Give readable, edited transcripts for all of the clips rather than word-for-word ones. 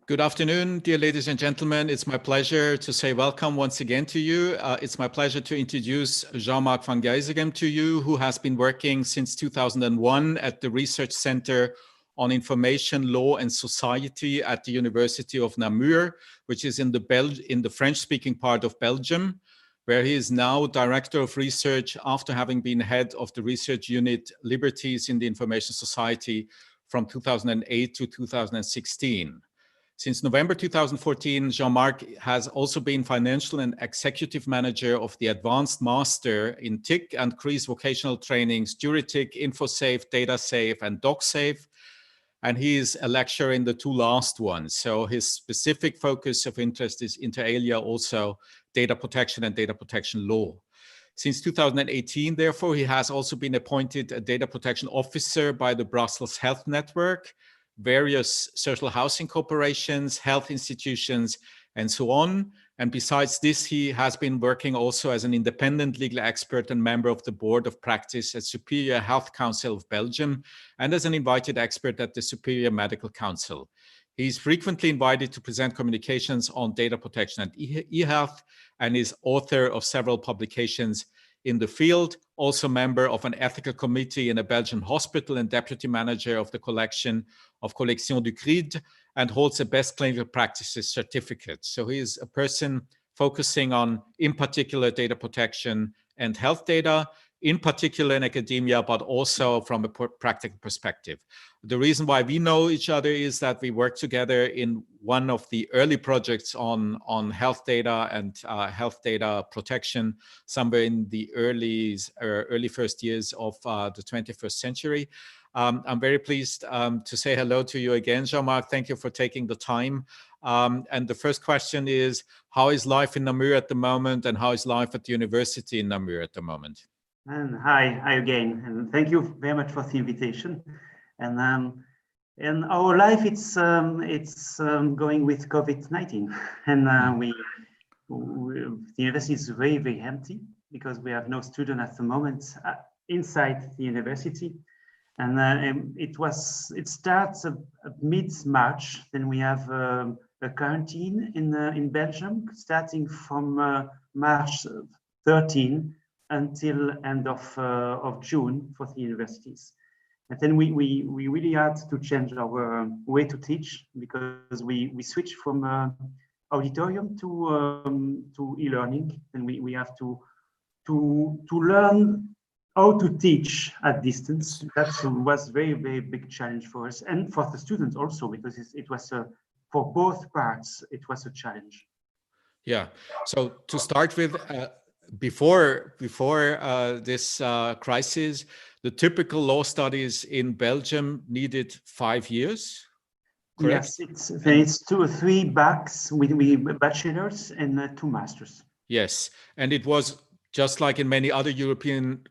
Good afternoon, dear ladies and gentlemen. It's my pleasure to say welcome once again to you. It's my pleasure to introduce Jean-Marc van Gijsegem to you, who has been working since 2001 at the Research Center on Information, Law and Society at the University of Namur, which is in the French-speaking part of Belgium, where he is now Director of Research after having been head of the research unit Liberties in the Information Society from 2008 to 2016. Since November 2014, Jean-Marc has also been financial and executive manager of the Advanced Master in TIC and CRIS vocational trainings, JuriTIC, InfoSafe, DataSafe, and DocSafe. And he is a lecturer in the two last ones. So his specific focus of interest is inter alia also data protection and data protection law. Since 2018, therefore, he has also been appointed a data protection officer by the Brussels Health Network, various social housing corporations, health institutions, and so on. And besides this, he has been working also as an independent legal expert and member of the Board of Practice at Superior Health Council of Belgium and as an invited expert at the Superior Medical Council. He's frequently invited to present communications on data protection and e-health and is author of several publications in the field, also member of an ethical committee in a Belgian hospital and deputy manager of the collection of Collection du CRID, and holds a best clinical practices certificate. So he is a person focusing on, in particular, data protection and health data, in particular in academia, but also from a practical perspective. The reason why we know each other is that we worked together in one of the early projects on health data and health data protection, somewhere in the early first years of the 21st century. I'm very pleased to say hello to you again, Jean-Marc. Thank you for taking the time. And the first question is, how is life in Namur at the moment, and how is life at the university in Namur at the moment? And hi again, and thank you very much for the invitation. And in our life, it's going with COVID-19, and the university is very empty because we have no student at the moment inside the university. And it starts at mid-March. Then we have a quarantine in Belgium starting from March 13 until end of June for the universities. And then we really had to change our way to teach because we switched from auditorium to e-learning, and we have to learn how to teach at distance. That was very big challenge for us and for the students also, because it was for both parts it was a challenge. Yeah. So to start with, before this crisis, the typical law studies in Belgium needed 5 years, correct? Yes, it's 2 or 3 backs with bachelors and 2 masters. Yes, and it was just like in many other European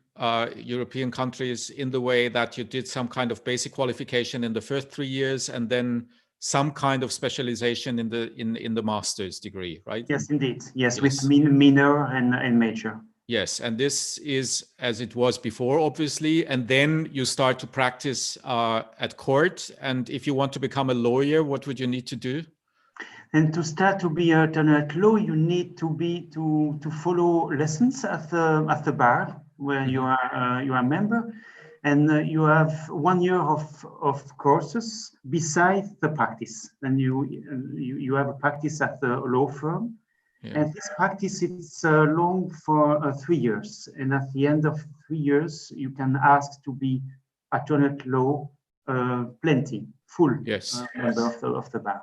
countries, in the way that you did some kind of basic qualification in the first 3 years and then some kind of specialization in the master's degree, right? Yes, indeed. Yes, with minor and major. Yes, and this is as it was before, obviously, and then you start to practice at court. And if you want to become a lawyer, what would you need to do? And to start to be alternate law, you need to follow lessons at the bar where you are a member, and you have 1 year of courses besides the practice. And you have a practice at the law firm. Yeah. And this practice is long for 3 years. And at the end of 3 years, you can ask to be alternate law full member of the bar.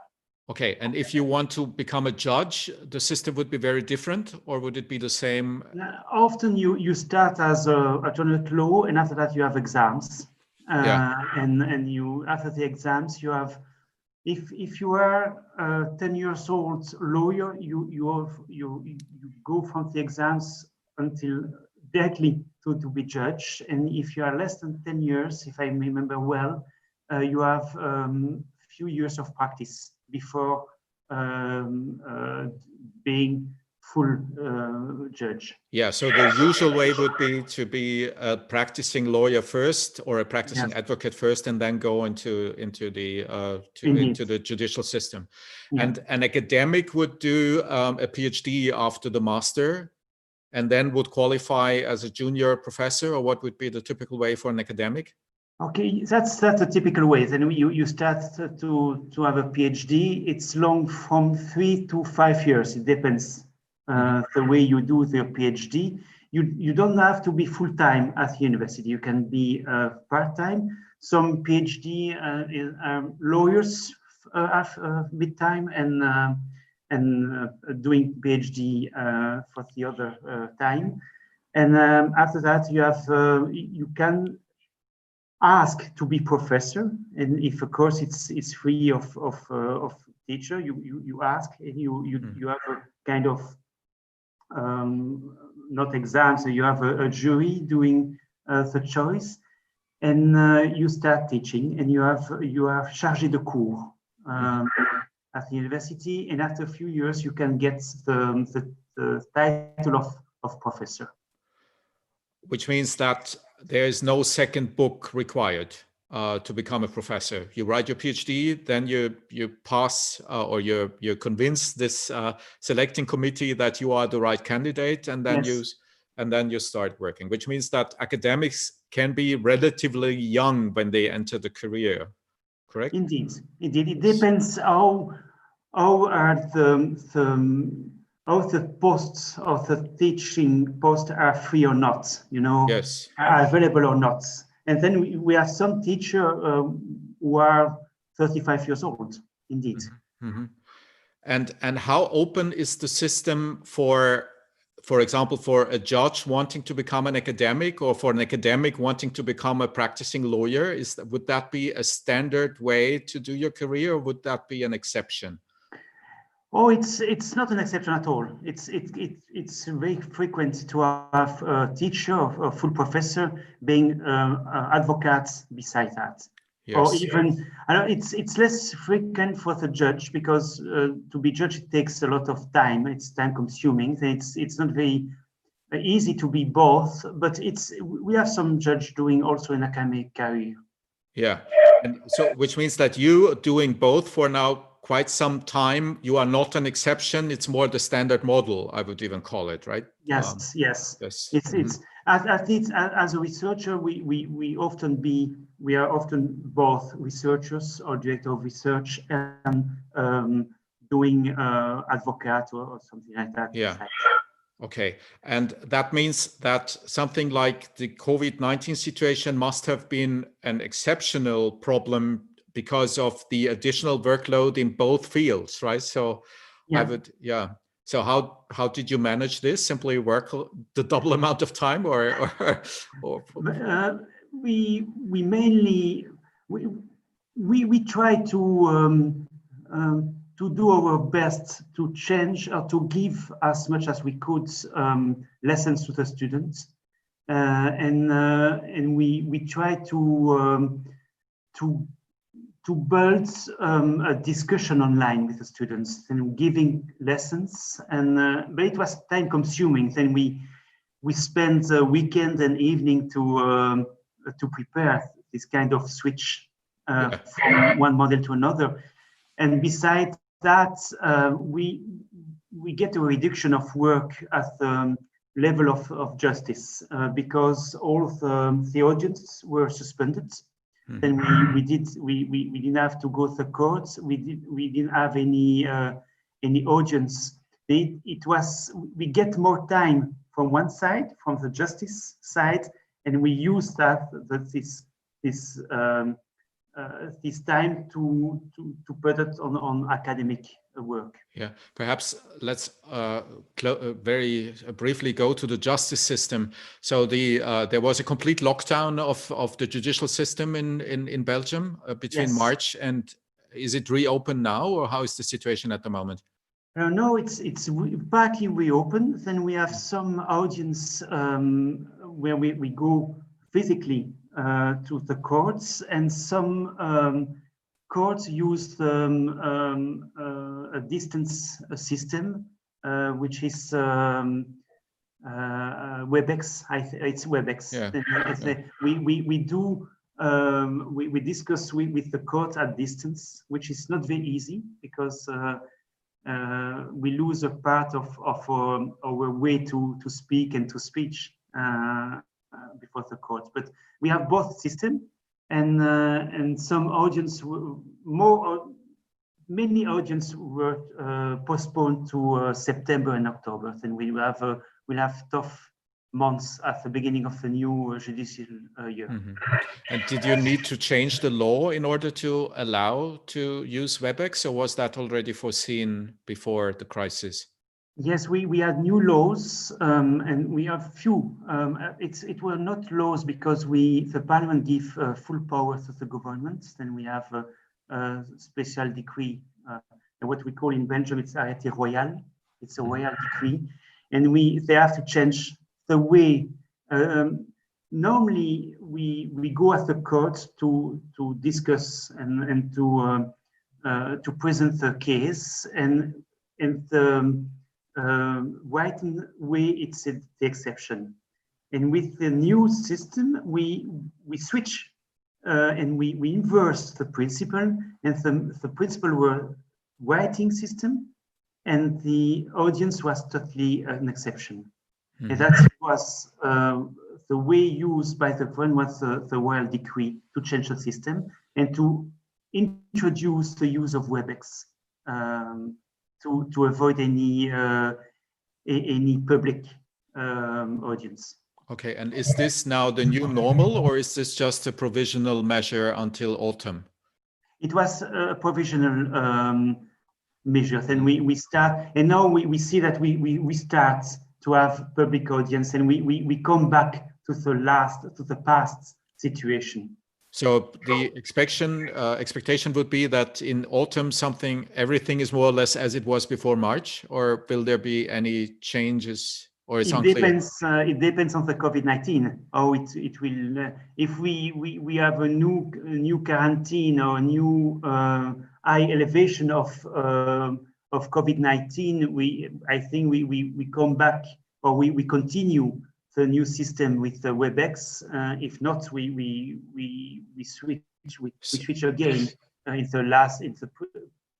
Okay, and if you want to become a judge, the system would be very different, or would it be the same? Often you start as alternate law, and after that you have exams. And you after the exams you have, if you are a 10 years old lawyer, you go from the exams until directly to be judged. And if you are less than 10 years, if I remember well, you have few years of practice before being full judge. Yeah, so the usual way would be to be a practicing lawyer first or a practicing Yes. advocate first, and then go into the judicial system. Yeah. And an academic would do a PhD after the master, and then would qualify as a junior professor, or what would be the typical way for an academic? Okay, that's a typical way. Then you start to have a PhD. It's long from 3 to 5 years. It depends the way you do the PhD. You don't have to be full time at the university. You can be part time. Some PhD lawyers have mid time and doing PhD for the other time. And after that, you can ask to be professor, and if a course it's free of teacher, you ask, and you have a kind of not exam, so you have a jury doing the choice, and you start teaching, and you are chargé de cours at the university, and after a few years you can get the title of professor. Which means that there is no second book required to become a professor. You write your PhD, then you pass or you convince this selecting committee that you are the right candidate, and then you start working. Which means that academics can be relatively young when they enter the career, correct? Indeed. It depends how are the posts of the teaching posts are free or not, Yes. are available or not. And then we have some teachers who are 35 years old, indeed. And how open is the system for example, for a judge wanting to become an academic, or for an academic wanting to become a practicing lawyer? Would that be a standard way to do your career, or would that be an exception? Oh, it's not an exception at all. It's very frequent to have a teacher or a full professor being advocates beside that. Yes. Or even it's less frequent for the judge, because to be judge it takes a lot of time. It's time consuming. It's not very easy to be both, but we have some judge doing also an academic career. Yeah, and so which means that you doing both for now quite some time. You are not an exception. It's more the standard model, I would even call it, right? Yes. Yes. It's as a researcher, we are often both researchers or director of research and doing advocate or something like that. Yeah. Okay, and that means that something like the COVID-19 situation must have been an exceptional problem because of the additional workload in both fields, right? So So how did you manage this? Simply work the double amount of time, or we mainly we try to do our best to change or to give as much as we could lessons to the students, and we try to build a discussion online with the students and giving lessons, but it was time consuming. Then we spent the weekend and evening to prepare this kind of switch from one model to another. And besides that, we get a reduction of work at the level of justice because all the audiences were suspended. Then we didn't have to go to the courts. We didn't have any audience. We get more time from one side, from the justice side, and we use this time to put it on academic work. Yeah, perhaps let's very briefly go to the justice system. So there was a complete lockdown of the judicial system in Belgium between March, and is it reopened now, or how is the situation at the moment? No, it's partly reopened. Then we have some audience where we go physically to the courts, and some courts use a distance system which is Webex. It's Webex. Yeah. We discuss with the court at distance, which is not very easy because we lose a part of our way to speak and to speech before the court. But we have both systems, and some audience, many audience were postponed to September and October. Then we'll have tough months at the beginning of the new judicial year. Mm-hmm. And did you need to change the law in order to allow to use Webex, or was that already foreseen before the crisis? Yes, we had new laws, and we have few. It were not laws because the parliament give full power to the government. Then we have a special decree, what we call in Belgium, it's arrêté royal. It's a royal decree, and they have to change the way. Normally, we go at the court to discuss and to present the case, and the writing way, it's the exception. And with the new system, we switch and we inverse the principle, and the principle were writing system, and the audience was totally an exception. Mm-hmm. And that was the way used by the government, the royal decree, to change the system and to introduce the use of Webex to avoid any public audience. Okay, and is this now the new normal, or is this just a provisional measure until autumn? It was a provisional measure. Then we start, and now we see that we start to have public audience, and we come back to the past situation. So the expectation would be that in autumn everything is more or less as it was before March, or will there be any changes, or it's unclear? It depends on the COVID-19. How it will. If we have a new quarantine or a new high elevation of COVID-19, I think we come back, or we continue the new system with the Webex. If not, we switch again in the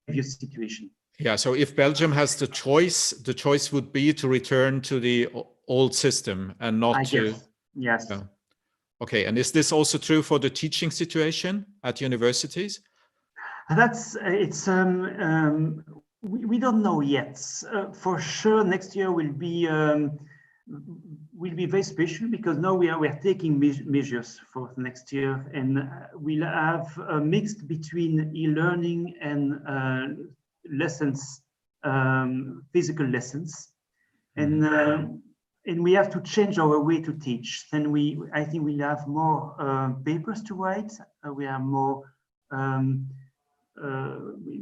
previous situation. Yeah. So if Belgium has the choice would be to return to the old system and not to. Yes. Yeah. Okay. And is this also true for the teaching situation at universities? We don't know yet. For sure, next year will be very special, because now we are taking measures for next year, and we'll have a mix between e-learning and lessons, physical lessons, and we have to change our way to teach. Then I think we'll have more papers to write. We have more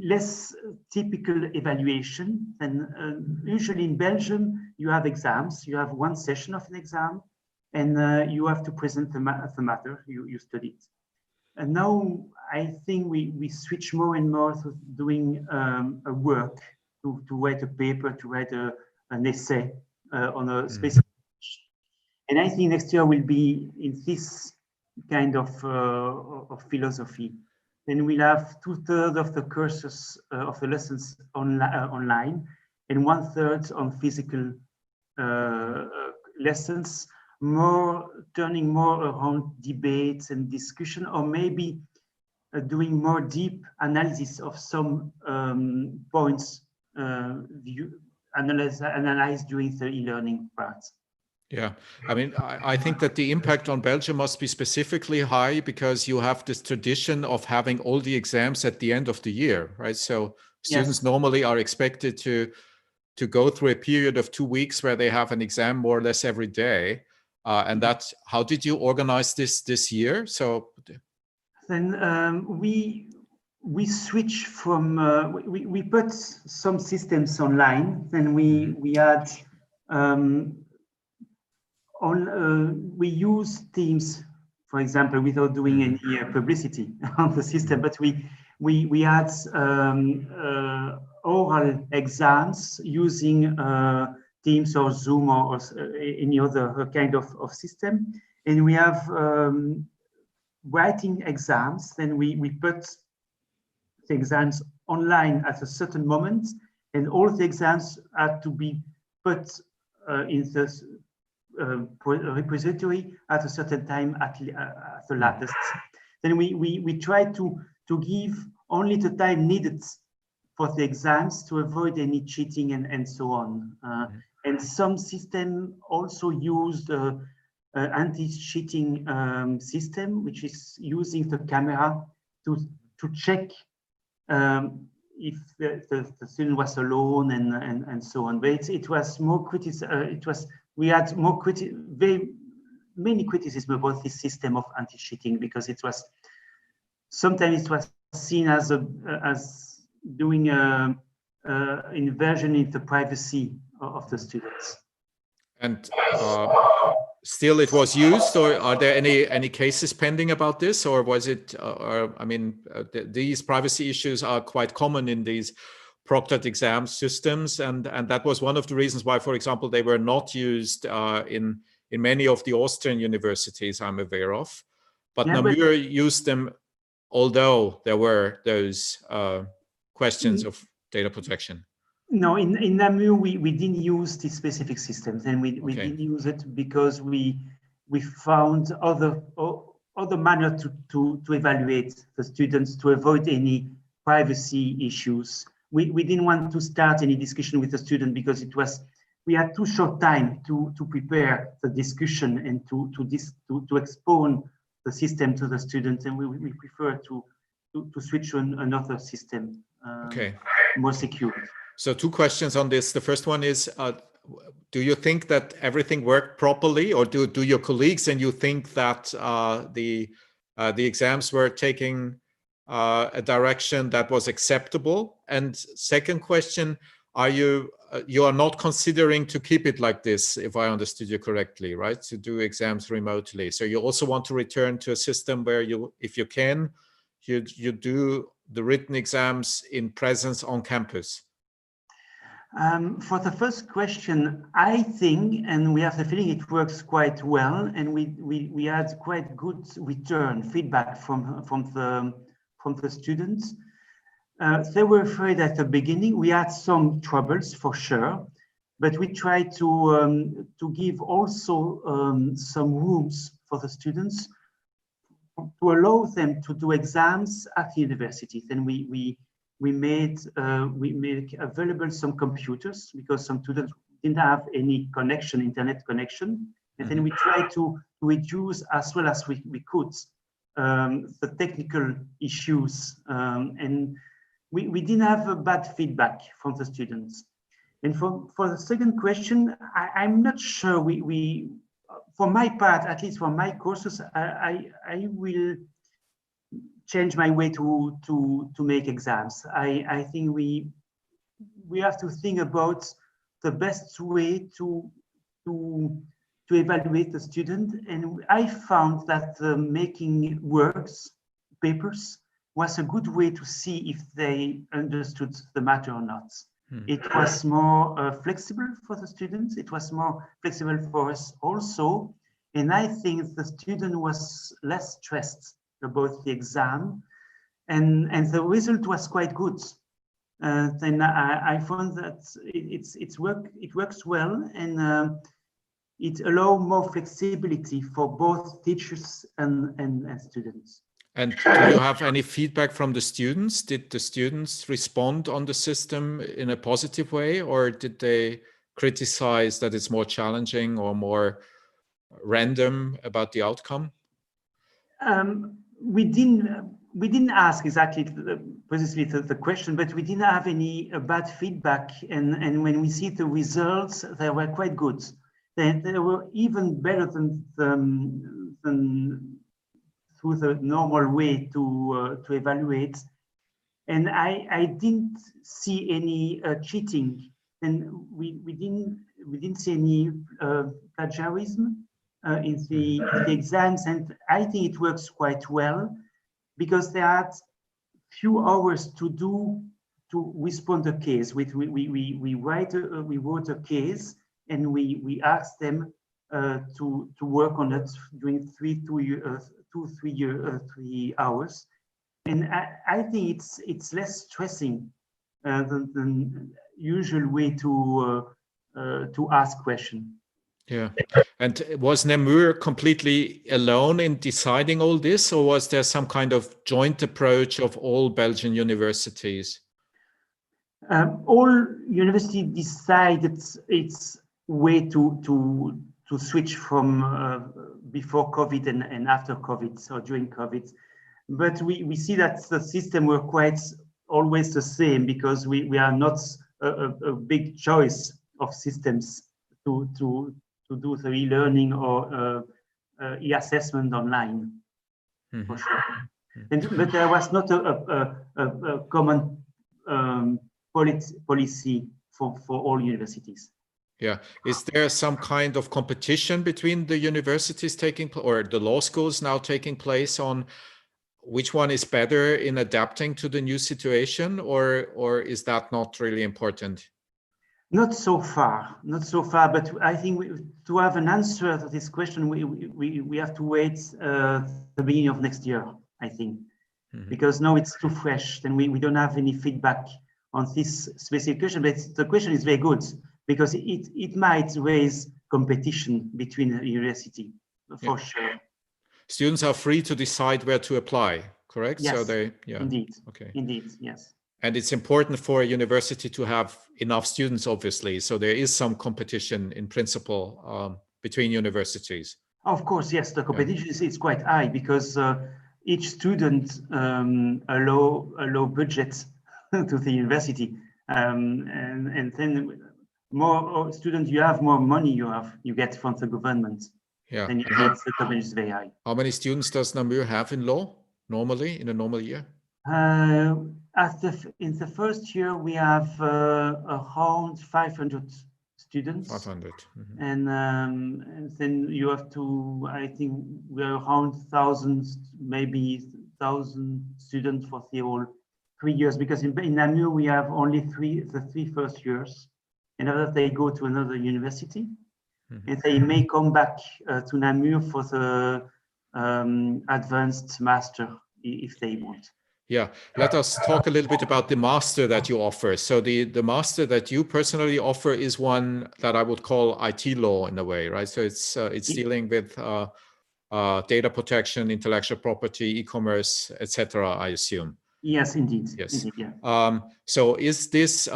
less typical evaluation. And usually in Belgium, you have exams. You have one session of an exam, and you have to present the matter you studied. And now I think we switch more and more to doing a work, to write a paper, to write an essay on a specific. And I think next year will be in this kind of philosophy. Then we'll have 2/3 of the courses of the lessons online, and 1/3 on physical lessons, turning more around debates and discussion, or maybe doing more deep analysis of some points analyzed during the e-learning part. Yeah, I mean, I think that the impact on Belgium must be specifically high because you have this tradition of having all the exams at the end of the year, right? So students normally are expected to go through a period of 2 weeks where they have an exam more or less every day. And how did you organize this year? So then we switch from we put some systems online. Then we had we use Teams, for example, without doing any publicity on the system. But we had oral exams using Teams or Zoom or any other kind of system. And we have writing exams. Then we put the exams online at a certain moment, and all the exams had to be put in the repository at a certain time at the latest. Then we try to give only the time needed for the exams to avoid any cheating and so on. And some system also used anti-cheating system, which is using the camera to check if the student was alone and so on. But it was more we had more very many criticism about this system of anti-cheating, because it was sometimes it was seen as doing invasion in the privacy of the students. And still it was used, or are there any cases pending about this, or was it, I mean, these privacy issues are quite common in these proctored exam systems, and that was one of the reasons why, for example, they were not used in many of the Austrian universities I'm aware of. But yeah, Namur used them, although there were those questions of data protection. No, in Namur we didn't use the specific systems, and we didn't use it because we found other manner to evaluate the students to avoid any privacy issues. We didn't want to start any discussion with the student because we had too short time to prepare the discussion and to expose the system to the students, and we prefer to switch to another system, more secure. So 2 questions on this. The first one is, do you think that everything worked properly, or do your colleagues and you think that the exams were taking a direction that was acceptable? And second question, are you are not considering to keep it like this, if I understood you correctly, right? To do exams remotely. So you also want to return to a system where you, if you can, you do the written exams in presence on campus. For the first question, I think, and we have the feeling it works quite well, and we had quite good feedback from the students. They were afraid at the beginning. We had some troubles for sure, but we tried to give also some rooms for the students to allow them to do exams at the university. Then we made available some computers, because some students didn't have any internet connection, and then we tried to reduce as well as we could the technical issues, and we didn't have a bad feedback from the students. And for the second question, I'm not sure for my part, at least for my courses, I will change my way to make exams. I think we have to think about the best way to evaluate the student, and I found that making papers was a good way to see if they understood the matter or not. It was more flexible for the students. It was more flexible for us also, and I think the student was less stressed about the exam, and the result was quite good. Then I found that it works well, and it allows more flexibility for both teachers and students. And do you have any feedback from the students? Did the students respond on the system in a positive way, or did they criticize that it's more challenging or more random about the outcome? We didn't ask exactly precisely the question, but we didn't have any bad feedback, and when we see the results, they were quite good. They were even better than through the normal way to evaluate, and I didn't see any cheating, and we didn't see any plagiarism in the exams, and I think it works quite well, because they had few hours to to respond a case. We wrote a case, and we asked them to work on it during 3 hours. And I think it's less stressing than usual way to ask questions. Yeah. And was Namur completely alone in deciding all this, or was there some kind of joint approach of all Belgian universities? All universities decided its way to switch from before COVID and after COVID, so during COVID. But we see that the system were quite always the same, because we are not a big choice of systems to do the e-learning or e-assessment online, for sure. But there was not a common policy for all universities. Yeah. Is there some kind of competition between the universities or the law schools now taking place on which one is better in adapting to the new situation, or is that not really important? Not so far, but I think to have an answer to this question, we have to wait the beginning of next year, I think, because now it's too fresh, and we don't have any feedback on this specific question. But the question is very good, because it might raise competition between the university, for sure. Students are free to decide where to apply, correct? Yes, so indeed. Okay. Indeed, yes. And it's important for a university to have enough students, obviously. So there is some competition in principle between universities. Of course, yes, the competition is quite high, because each student a low budget to the university, and then more students you have, more money you get from the government. Yeah. Then the competition is very high. How many students does Namur have in law normally in a normal year? In the first year, we have around 500 students. 500. And then you have to, I think we're around 1,000, maybe 1,000 students for the whole 3 years, because in Namur we have only the three first years, and after they go to another university, and they may come back to Namur for the advanced master if they want. Yeah, let us talk a little bit about the master that you offer. So the master that you personally offer is one that I would call IT law in a way, right? So it's dealing with data protection, intellectual property, e-commerce, etc., I assume. Yes, indeed. Yes. Indeed, yeah. So is this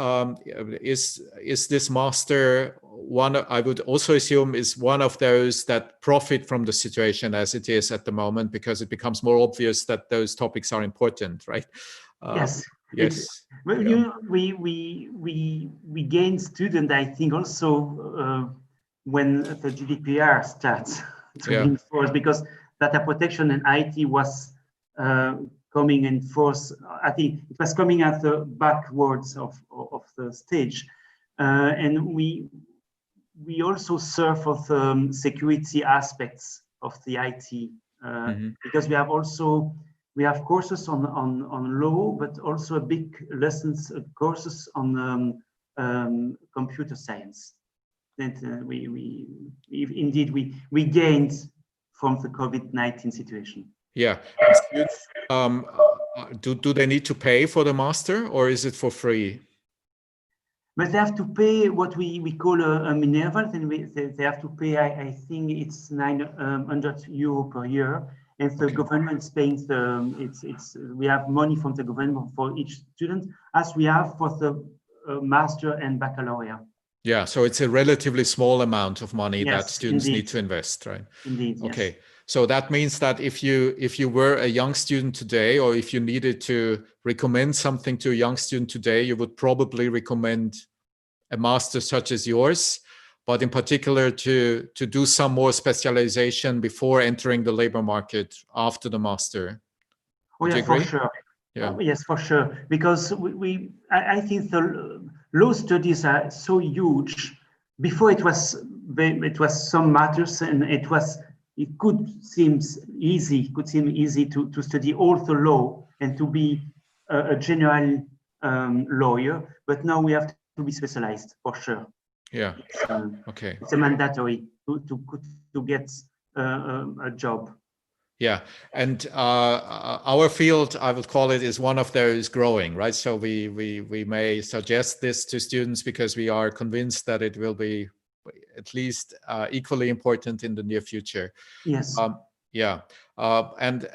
master one? I would also assume is one of those that profit from the situation as it is at the moment, because it becomes more obvious that those topics are important, right? Yes. Yes. We gain students, I think, also when the GDPR starts to enforce, because data protection and IT was coming in force. I think it was coming at the backwards of the stage, and we also serve for the security aspects of the IT, because we have courses on law, but also a big lessons courses on computer science. That we gained from the COVID-19 situation. Yeah. Do they need to pay for the master, or is it for free? But they have to pay what we call a Minerval. Then they have to pay, I think it's 900 euro per year, and the government is paying we have money from the government for each student, as we have for the master and baccalaureate. Yeah, so it's a relatively small amount of money that students need to invest, right? Indeed. Okay. Yes. So that means that if you were a young student today, or if you needed to recommend something to a young student today, you would probably recommend a master such as yours, but in particular to do some more specialization before entering the labor market after the master. Oh, yeah, for sure. Yeah. Yes, for sure. Because I think the law studies are so huge. Before it was some matters, and it could seem easy to study all the law and to be a general lawyer, but now we have to be specialized for sure. Yeah. Okay. It's a mandatory to get a job. Yeah, and our field, I would call it, is one of those growing, right? So we may suggest this to students because we are convinced that it will be at least equally important in the near future. Yes. Yeah, and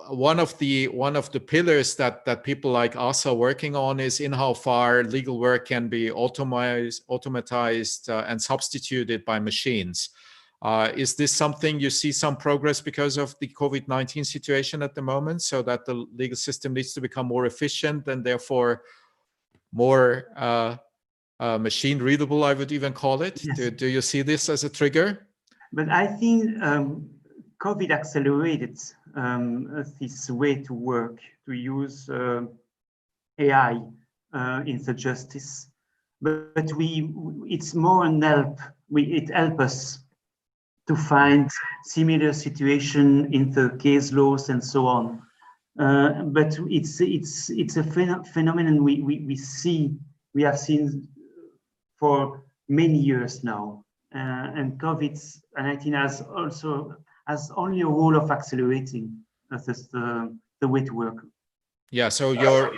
one of the pillars that people like us are working on is in how far legal work can be automatized and substituted by machines. Is this something you see some progress because of the COVID-19 situation at the moment, so that the legal system needs to become more efficient and therefore more machine readable, I would even call it? Yes. Do you see this as a trigger? But I think COVID accelerated this way to work, to use AI in the justice. But it's more an help. It helps us to find similar situation in the case laws and so on. But it's a phenomenon we have seen for many years now. And COVID-19 has only a role of accelerating the way to work. Yeah, so your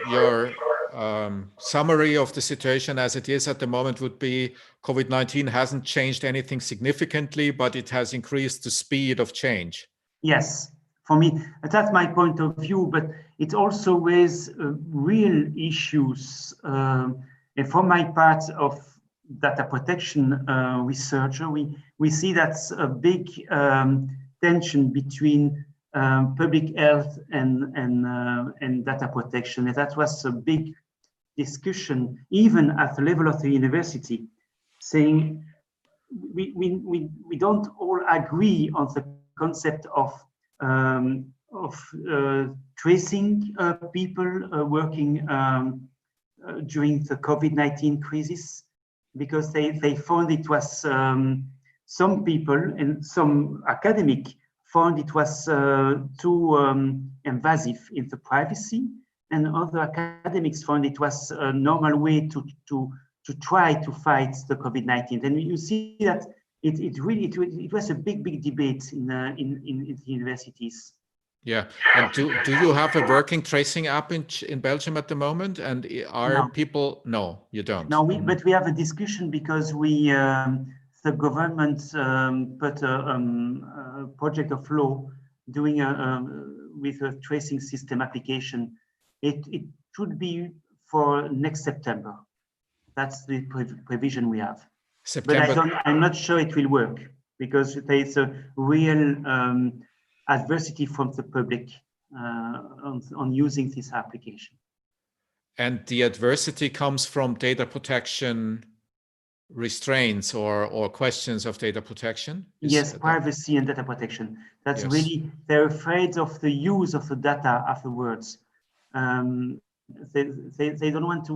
summary of the situation as it is at the moment would be COVID-19 hasn't changed anything significantly, but it has increased the speed of change. Yes, for me, that's my point of view, but it also raises real issues. And for my part of data protection researcher, we see that's a big tension between public health and data protection. And that was a big discussion, even at the level of the university, saying we don't all agree on the concept of tracing people working during the COVID-19 crisis, because they found it was some people and some academic found it was too invasive in the privacy, and other academics found it was a normal way to try to fight the COVID-19. And you see that it was a big debate in the universities. Yeah, and do you have a working tracing app in Belgium at the moment? And are people? No, you don't. No, but we have a discussion because the government put a project of law doing with a tracing system application. It should be for next September. That's the provision we have. September. But I'm not sure it will work because there is a real adversity from the public on using this application. And the adversity comes from data protection restraints or questions of data protetion? Yes, privacy and data protection. That's yes. Really, they're afraid of the use of the data afterwards. They don't want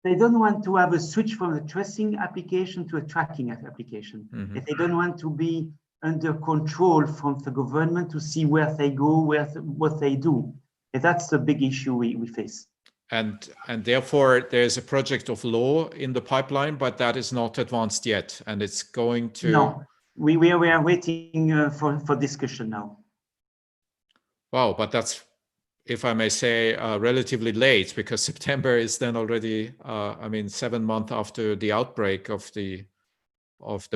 they don't want to have a switch from a tracing application to a tracking application. Mm-hmm. If they don't want to be under control from the government to see where they go, what they do. And that's the big issue we face. And therefore, there's a project of law in the pipeline, but that is not advanced yet. And it's going to... No, we are waiting for discussion now. Wow, but that's, if I may say, relatively late, because September is then already, 7 months after the outbreak of the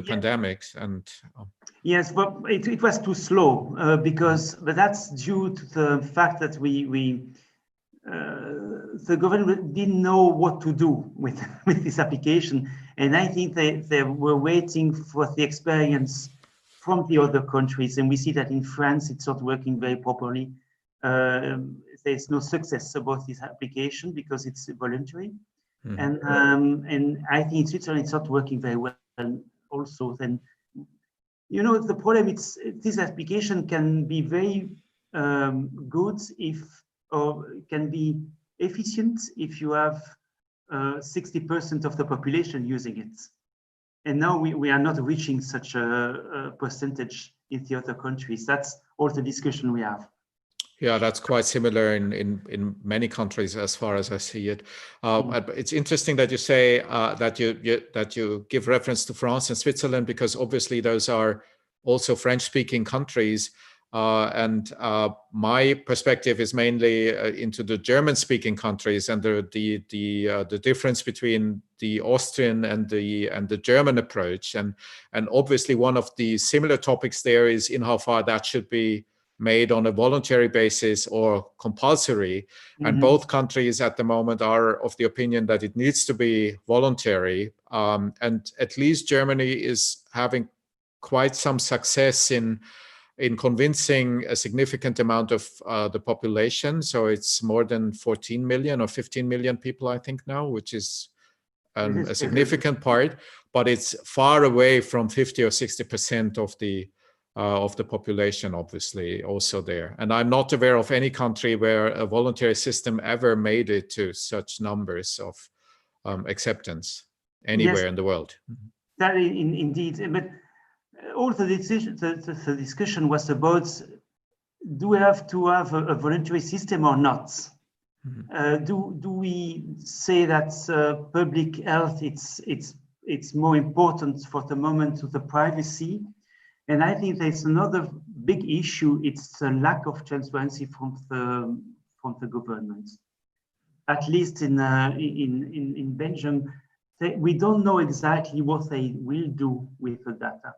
pandemic. And yes, but it was too slow but that's due to the fact that the government didn't know what to do with this application, and I think they were waiting for the experience from the other countries, and we see that in France it's not working very properly. There's no success about this application because it's voluntary, and I think in Switzerland it's not working very well also. Then the problem is this application can be very good or can be efficient if you have 60% of the population using it. And now we are not reaching such a percentage in the other countries. That's all the discussion we have. Yeah, that's quite similar in many countries as far as I see it. It's interesting that you say that you give reference to France and Switzerland, because obviously those are also French-speaking countries. And my perspective is mainly into the German-speaking countries, and the difference between the Austrian and the German approach. And obviously one of the similar topics there is in how far that should be made on a voluntary basis or compulsory. And both countries at the moment are of the opinion that it needs to be voluntary. And at least Germany is having quite some success in convincing a significant amount of the population. So it's more than 14 million or 15 million people, I think now, which is a significant part, but it's far away from 50 or 60% of the population, obviously, also there. And I'm not aware of any country where a voluntary system ever made it to such numbers of acceptance anywhere in the world. That indeed, but also the discussion was about, do we have to have a voluntary system or not? Do we say that public health it's more important for the moment to the privacy? And I think there's another big issue. It's a lack of transparency from the government. At least in Belgium, we don't know exactly what they will do with the data,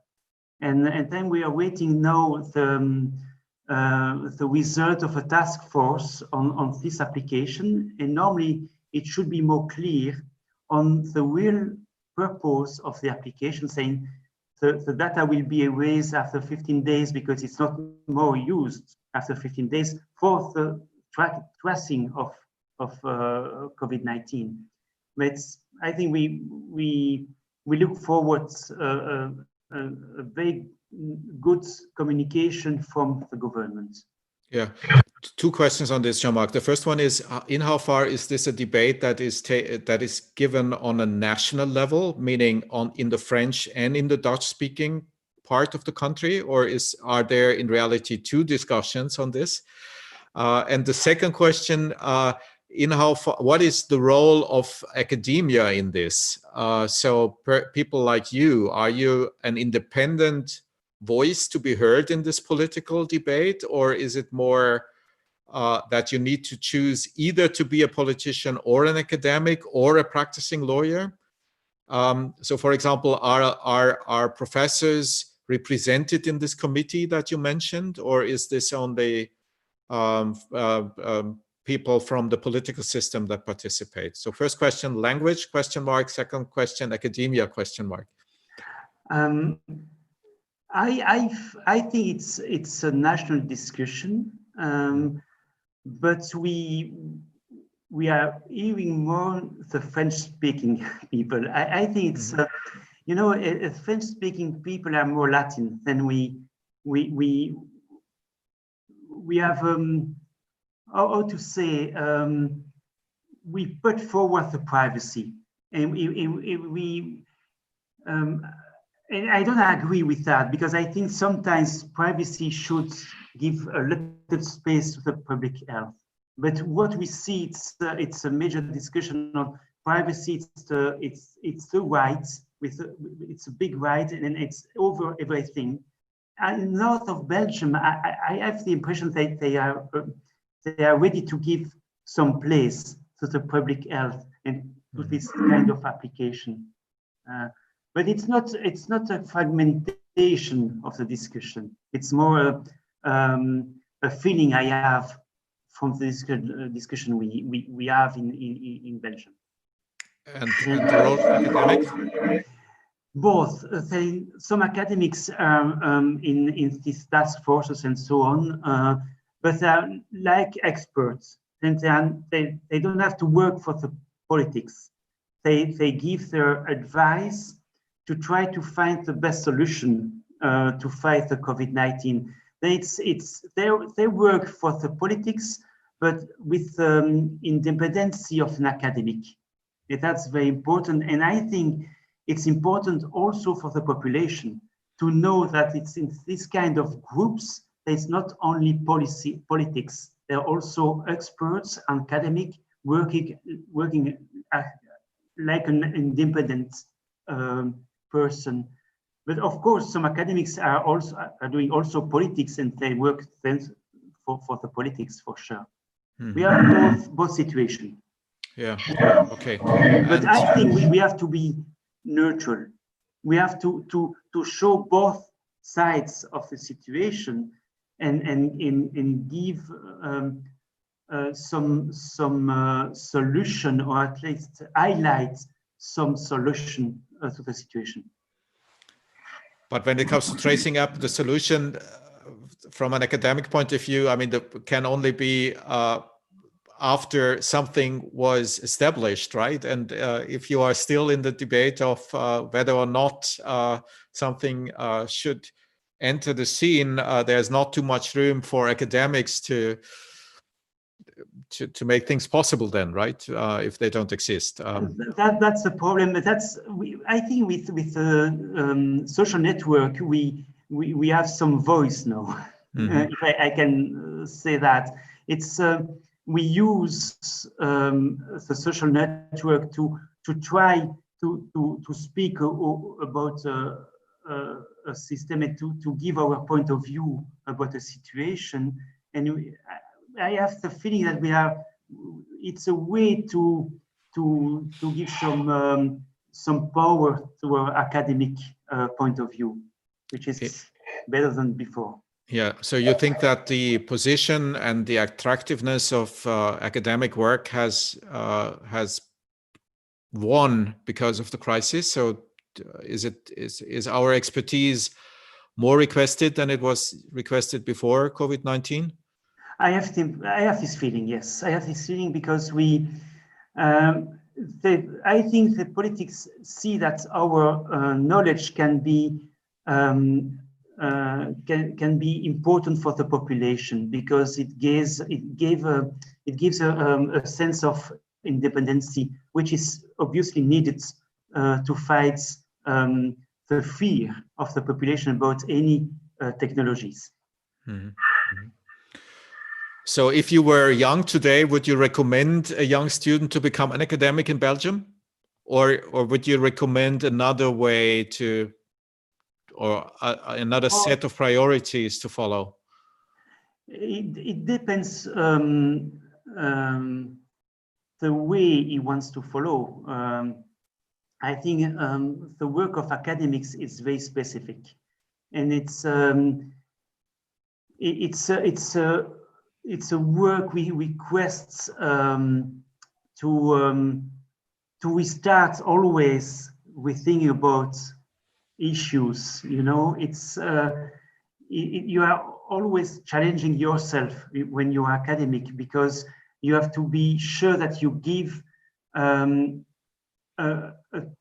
and then we are waiting now the result of a task force on this application. And normally it should be more clear on the real purpose of the application, saying the data will be erased after 15 days because it's not more used after 15 days for the tracing of COVID-19. But I think we look forward a very good communication from the government. Yeah. Two questions on this, Jean-Marc. The first one is, in how far is this a debate that is given on a national level, meaning in the French and in the Dutch-speaking part of the country, or are there in reality two discussions on this? And the second question, what is the role of academia in this? So people like you, are you an independent voice to be heard in this political debate, or is it more that you need to choose either to be a politician or an academic or a practicing lawyer? So for example, are professors represented in this committee that you mentioned, or is this only people from the political system that participate? So first question, language, question mark. Second question, academia, question mark. I think it's a national discussion, but we are hearing more the French-speaking people. I think it's French-speaking people are more Latin than we have how to say, we put forward the privacy, and and I don't agree with that, because I think sometimes privacy should give a little space to the public health. But what we see, it's a major discussion on privacy. It's the right, it's a big right, and it's over everything. And north of Belgium, I have the impression that they are ready to give some place to the public health and to this kind of application. But it's not a fragmentation of the discussion. It's more a feeling I have from the discussion we have in Belgium. And the role of academics? Both. Some academics are in these task forces and so on, but they're like experts. And they don't have to work for the politics. They give their advice to try to find the best solution to fight the COVID-19. They work for the politics, but with independency of an academic. And that's very important. And I think it's important also for the population to know that it's in this kind of groups, there's not only politics, There are also experts, academic, working like an independent person. But of course, some academics are doing also politics, and they work then for the politics for sure. We have both situations. Yeah. Okay. But I think we have to be neutral. We have to show both sides of the situation and give some solution, or at least highlight some solution to the situation. But when it comes to tracing up the solution from an academic point of view, I mean, that can only be after something was established, right? And if you are still in the debate of whether or not something should enter the scene, there's not too much room for academics to make things possible then, right? If they don't exist. That's the problem. But I think with social network, we have some voice now. If I can say that. It's we use the social network to try to speak about a system, and to give our point of view about a situation. And I have the feeling that it's a way to give some power to our academic point of view, which is better than before. Yeah, so you think that the position and the attractiveness of academic work has won because of the crisis? So is our expertise more requested than it was requested before COVID-19? I have this feeling, yes. I have this feeling because I think the politics see that our knowledge can be important for the population, because it gives a sense of independency, which is obviously needed to fight the fear of the population about any technologies. Mm-hmm. Mm-hmm. So if you were young today, would you recommend a young student to become an academic in Belgium? Or would you recommend another way to, or another set of priorities to follow? It depends the way he wants to follow. I think the work of academics is very specific, and it's a work we request we start always with thinking about issues. You know, you are always challenging yourself when you are academic, because you have to be sure that you give a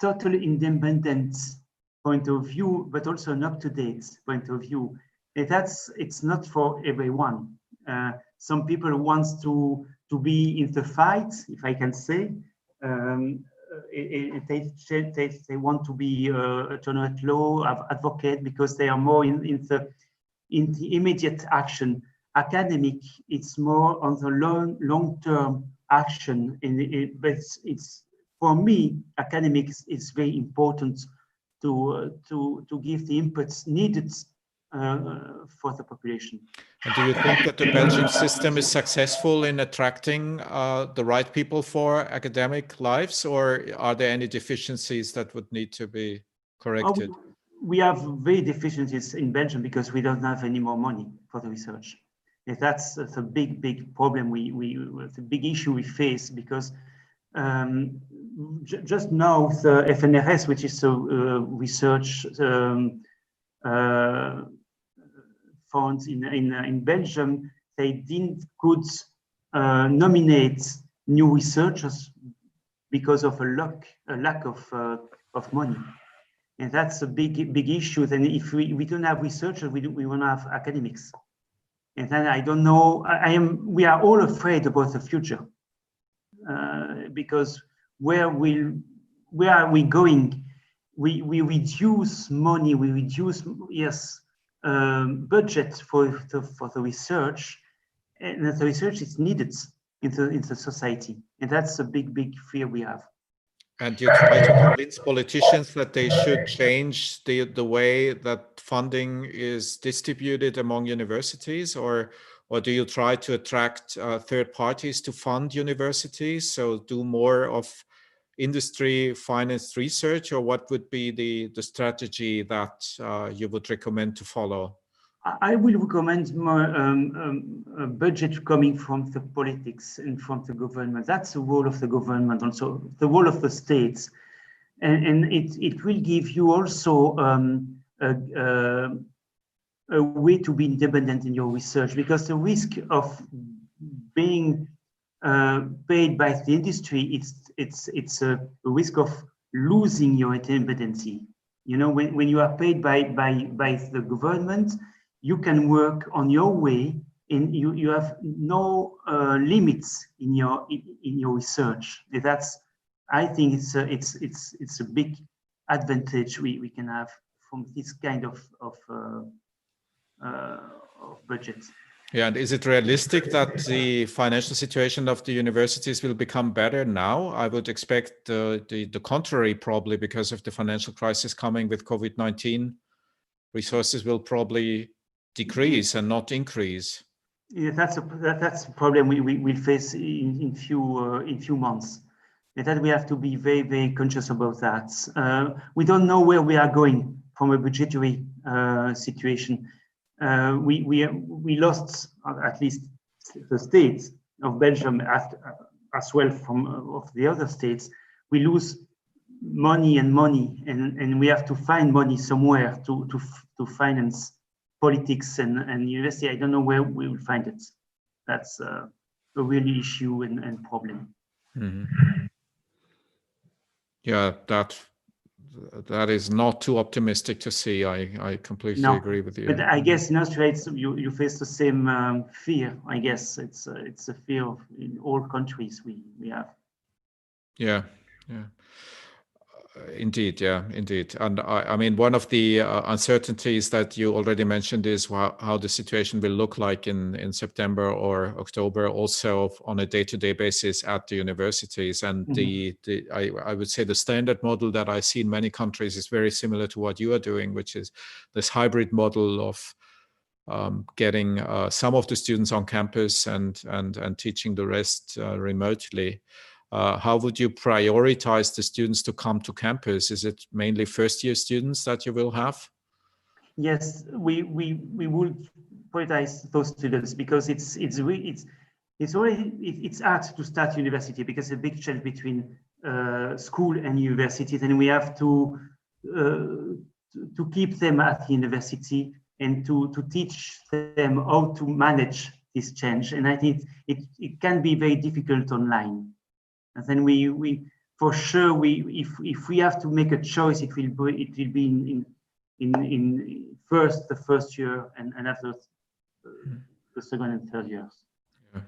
totally independent point of view, but also an up-to-date point of view. And it's not for everyone. Some people want to be in the fight, if I can say. They want to be a attorney at law, advocate, because they are more in the immediate action. Academic, it's more on the long-term action. But it's for me, academics is very important to give the inputs needed for the population. And do you think that the Belgian system is successful in attracting the right people for academic lives, or are there any deficiencies that would need to be corrected? We have very deficiencies in Belgium because we don't have any more money for the research. That's a big problem. It's a big issue we face, because just now the FNRS, which is a research funds in Belgium, they could nominate new researchers because of a lack of money, and that's a big issue. Then if we don't have researchers, we won't have academics, and then I don't know. We are all afraid about the future, because where are we going? We reduce money. We reduce budget for the research, and the research is needed into society, and that's a big fear we have. And you try to convince politicians that they should change the way that funding is distributed among universities, or do you try to attract third parties to fund universities? So do more of industry financed research, or what would be the strategy that you would recommend to follow? I will recommend more a budget coming from the politics and from the government. That's the role of the government, also the role of the states, and it will give you also a way to be independent in your research, because the risk of being paid by the industry, it's a risk of losing your independency. You know, when you are paid by the government, you can work on your way, and you have no limits in your research. That's, I think it's a big advantage we can have from this kind of budget. Yeah, and is it realistic that the financial situation of the universities will become better now? I would expect the contrary, probably, because of the financial crisis coming with COVID-19. Resources will probably decrease and not increase. Yeah, that's a problem we'll face in few months. And that we have to be very conscious about that. We don't know where we are going from a budgetary situation. We lost, at least the states of Belgium, as well of the other states. We lose money, and we have to find money somewhere to finance politics and university. I don't know where we will find it. That's a real issue and problem. Mm-hmm. Yeah, that is not too optimistic to see. I completely agree with you. But I guess in Australia you face the same fear. I guess it's a fear in all countries we have. Yeah. Indeed, yeah, indeed. And I mean, one of the uncertainties that you already mentioned is how the situation will look like in September or October, also on a day-to-day basis at the universities. And I would say the standard model that I see in many countries is very similar to what you are doing, which is this hybrid model of getting some of the students on campus and teaching the rest remotely. How would you prioritize the students to come to campus? Is it mainly first-year students that you will have? Yes, we will prioritize those students, because it's hard to start university, because a big change between school and university, and we have to keep them at the university and to teach them how to manage this change. And I think it can be very difficult online. And then we for sure, if we have to make a choice, it will be in the first year and after the second and third years. Yeah.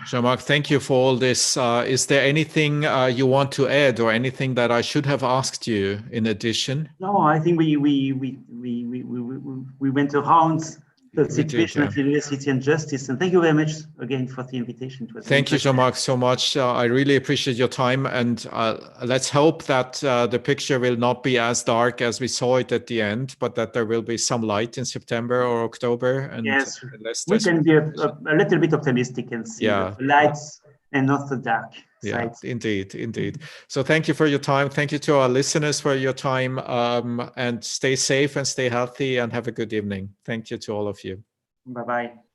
Jean-Marc, thank you for all this. Is there anything you want to add, or anything that I should have asked you in addition? No, I think we went around the situation at university and justice. And thank you very much again for the invitation. Thank you, Jean-Marc, so much. I really appreciate your time. And let's hope that the picture will not be as dark as we saw it at the end, but that there will be some light in September or October. And yes, we can be a little bit optimistic and see the lights and not the dark. Yeah, indeed. So thank you for your time. Thank you to our listeners for your time, and stay safe and stay healthy and have a good evening. Thank you to all of you. Bye-bye.